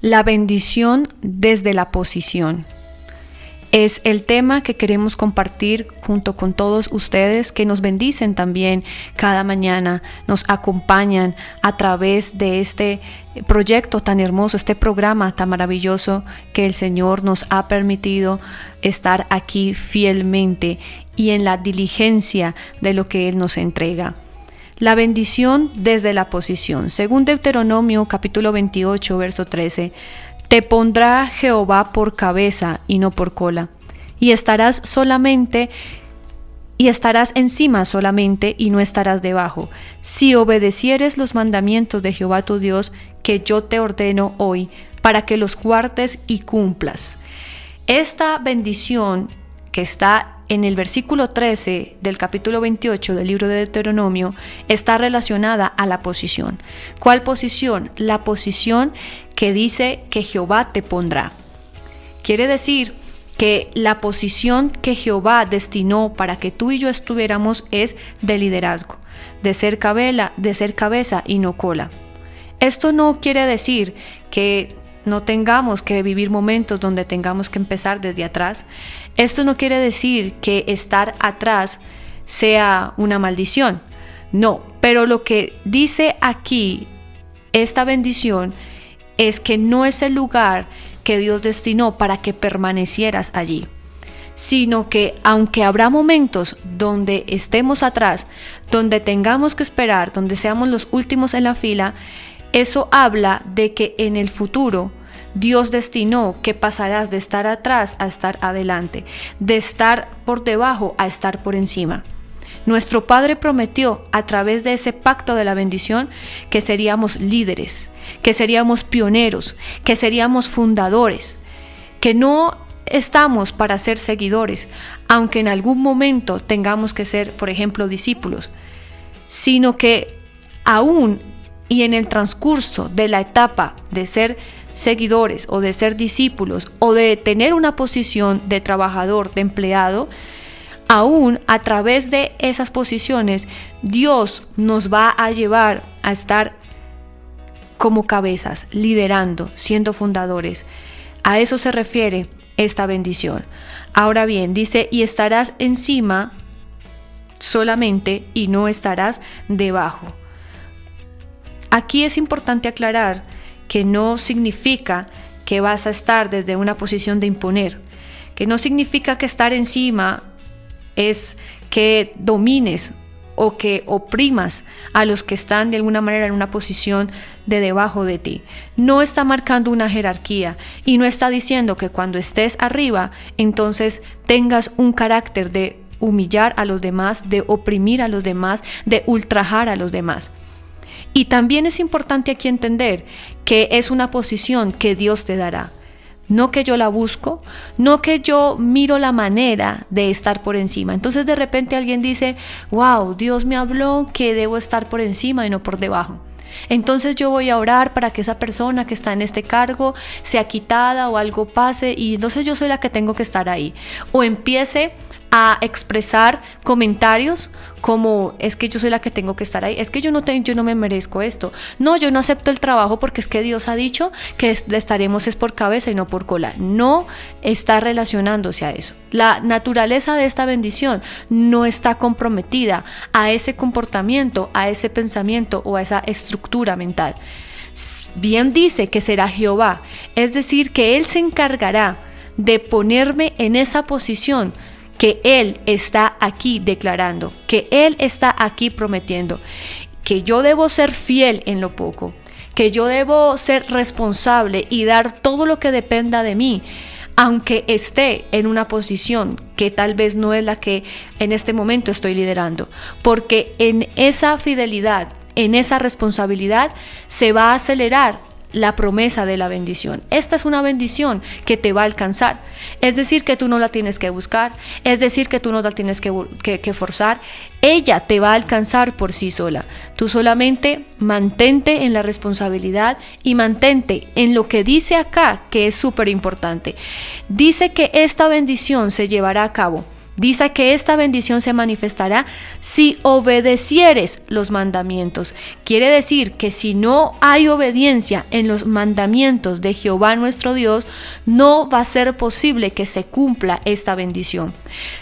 La bendición desde la posición. Es el tema que queremos compartir junto con todos ustedes que nos bendicen también cada mañana, nos acompañan a través de este proyecto tan hermoso, este programa tan maravilloso que el Señor nos ha permitido estar aquí fielmente y en la diligencia de lo que Él nos entrega. La bendición desde la posición. Según Deuteronomio capítulo 28, verso 13, te pondrá Jehová por cabeza y no por cola, y estarás encima solamente y no estarás debajo, si obedecieres los mandamientos de Jehová tu Dios, que yo te ordeno hoy, para que los guardes y cumplas. Esta bendición que está en el versículo 13 del capítulo 28 del libro de Deuteronomio está relacionada a la posición. ¿Cuál posición? La posición que dice que Jehová te pondrá. Quiere decir que la posición que Jehová destinó para que tú y yo estuviéramos es de liderazgo, de ser cabeza y no cola. Esto no quiere decir que no tengamos que vivir momentos donde tengamos que empezar desde atrás. Esto no quiere decir que estar atrás sea una maldición. No, pero lo que dice aquí esta bendición es que no es el lugar que Dios destinó para que permanecieras allí, sino que aunque habrá momentos donde estemos atrás, donde tengamos que esperar, donde seamos los últimos en la fila, eso habla de que en el futuro Dios destinó que pasarás de estar atrás a estar adelante, de estar por debajo a estar por encima. Nuestro Padre prometió a través de ese pacto de la bendición que seríamos líderes, que seríamos pioneros, que seríamos fundadores, que no estamos para ser seguidores, aunque en algún momento tengamos que ser, por ejemplo, discípulos, sino que aún y en el transcurso de la etapa de ser seguidores o de ser discípulos o de tener una posición de trabajador, de empleado, aún a través de esas posiciones, Dios nos va a llevar a estar como cabezas, liderando, siendo fundadores. A eso se refiere esta bendición. Ahora bien, dice, y estarás encima solamente y no estarás debajo. Aquí es importante aclarar que no significa que vas a estar desde una posición de imponer, que no significa que estar encima es que domines o que oprimas a los que están de alguna manera en una posición de debajo de ti. No está marcando una jerarquía y no está diciendo que cuando estés arriba, entonces tengas un carácter de humillar a los demás, de oprimir a los demás, de ultrajar a los demás. Y también es importante aquí entender que es una posición que Dios te dará. No que yo la busco, no que yo miro la manera de estar por encima. Entonces de repente alguien dice, wow, Dios me habló que debo estar por encima y no por debajo. Entonces yo voy a orar para que esa persona que está en este cargo sea quitada o algo pase y entonces yo soy la que tengo que estar ahí. O empiece a expresar comentarios como es que yo soy la que tengo que estar ahí, es que yo no me merezco esto, no, yo no acepto el trabajo porque es que Dios ha dicho que estaremos es por cabeza y no por cola. No está relacionándose a eso. La naturaleza de esta bendición no está comprometida a ese comportamiento, a ese pensamiento o a esa estructura mental. Bien dice que será Jehová, es decir, que Él se encargará de ponerme en esa posición que Él está aquí declarando, que Él está aquí prometiendo, que yo debo ser fiel en lo poco, que yo debo ser responsable y dar todo lo que dependa de mí, aunque esté en una posición que tal vez no es la que en este momento estoy liderando, porque en esa fidelidad, en esa responsabilidad se va a acelerar la promesa de la bendición. Esta es una bendición que te va a alcanzar. Es decir, que tú no la tienes que buscar. Es decir, que tú no la tienes que forzar. Ella te va a alcanzar por sí sola. Tú solamente mantente en la responsabilidad y mantente en lo que dice acá, que es súper importante. Dice que esta bendición se llevará a cabo Dice que esta bendición se manifestará si obedecieres los mandamientos. Quiere decir que si no hay obediencia en los mandamientos de Jehová nuestro Dios, no va a ser posible que se cumpla esta bendición.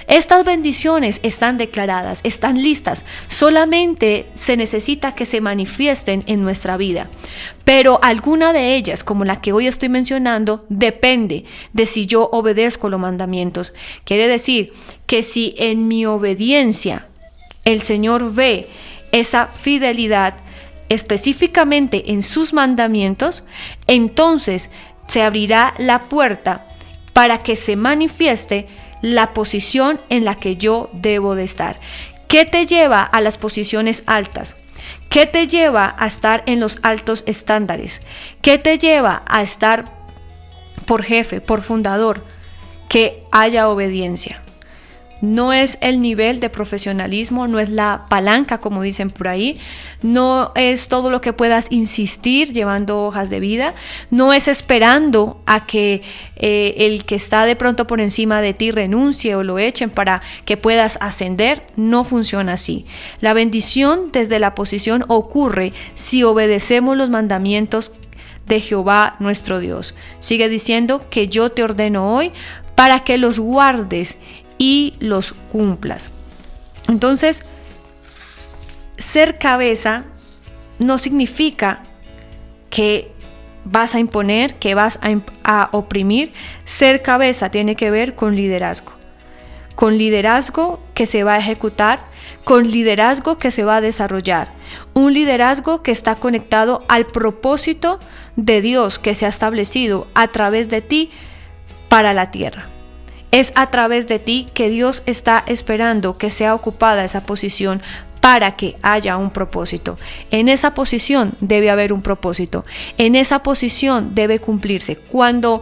Estas bendiciones están declaradas, están listas. Solamente se necesita que se manifiesten en nuestra vida. Pero alguna de ellas, como la que hoy estoy mencionando, depende de si yo obedezco los mandamientos. Quiere decir que si en mi obediencia el Señor ve esa fidelidad específicamente en sus mandamientos, entonces se abrirá la puerta para que se manifieste la posición en la que yo debo de estar. ¿Qué te lleva a las posiciones altas? ¿Qué te lleva a estar en los altos estándares? ¿Qué te lleva a estar por jefe, por fundador? Que haya obediencia. No es el nivel de profesionalismo, no es la palanca, como dicen por ahí, no es todo lo que puedas insistir llevando hojas de vida, no es esperando a que el que está de pronto por encima de ti renuncie o lo echen para que puedas ascender. No funciona así. La bendición desde la posición ocurre si obedecemos los mandamientos de Jehová nuestro Dios. Sigue diciendo que yo te ordeno hoy para que los guardes y los cumplas. Entonces, ser cabeza no significa que vas a imponer, que vas a oprimir. Ser cabeza tiene que ver con liderazgo que se va a ejecutar, con liderazgo que se va a desarrollar, un liderazgo que está conectado al propósito de Dios que se ha establecido a través de ti para la tierra. Es a través de ti que Dios está esperando que sea ocupada esa posición para que haya un propósito. En esa posición debe haber un propósito. En esa posición debe cumplirse. Cuando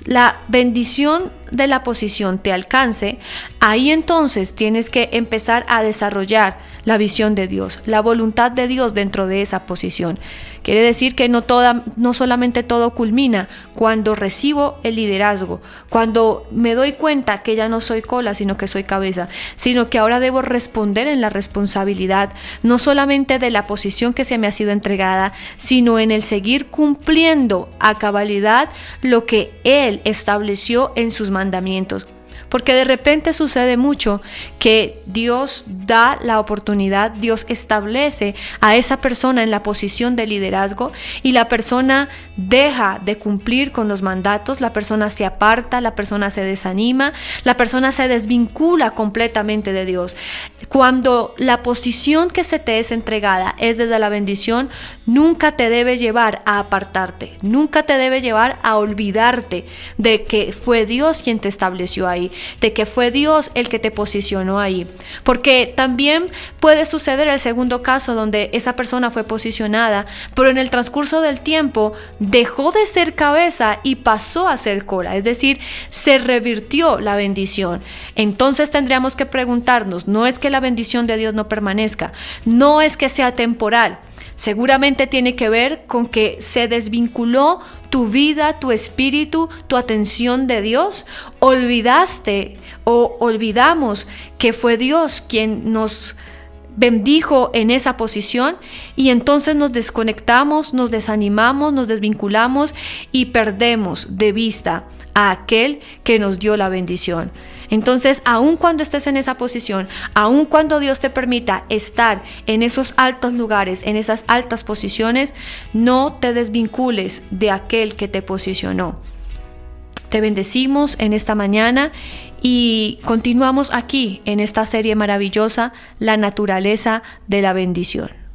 la bendición de la posición te alcance, ahí entonces tienes que empezar a desarrollar la visión de Dios, la voluntad de Dios dentro de esa posición. Quiere decir que no solamente todo culmina cuando recibo el liderazgo, cuando me doy cuenta que ya no soy cola, sino que soy cabeza, sino que ahora debo responder en la responsabilidad, no solamente de la posición que se me ha sido entregada, sino en el seguir cumpliendo a cabalidad lo que Él estableció en sus mandamientos. Porque de repente sucede mucho que Dios da la oportunidad, Dios establece a esa persona en la posición de liderazgo y la persona deja de cumplir con los mandatos, la persona se aparta, la persona se desanima, la persona se desvincula completamente de Dios. Cuando la posición que se te es entregada es desde la bendición, nunca te debe llevar a apartarte, nunca te debe llevar a olvidarte de que fue Dios quien te estableció ahí, de que fue Dios el que te posicionó ahí. Porque también puede suceder el segundo caso donde esa persona fue posicionada, pero en el transcurso del tiempo dejó de ser cabeza y pasó a ser cola, es decir, se revirtió la bendición. Entonces tendríamos que preguntarnos, no es que la bendición de Dios no permanezca, no es que sea temporal. Seguramente tiene que ver con que se desvinculó tu vida, tu espíritu, tu atención de Dios. Olvidaste o olvidamos que fue Dios quien nos bendijo en esa posición y entonces nos desconectamos, nos desanimamos, nos desvinculamos y perdemos de vista a aquel que nos dio la bendición. Entonces, aun cuando estés en esa posición, aun cuando Dios te permita estar en esos altos lugares, en esas altas posiciones, no te desvincules de aquel que te posicionó. Te bendecimos en esta mañana y continuamos aquí en esta serie maravillosa, La naturaleza de la bendición.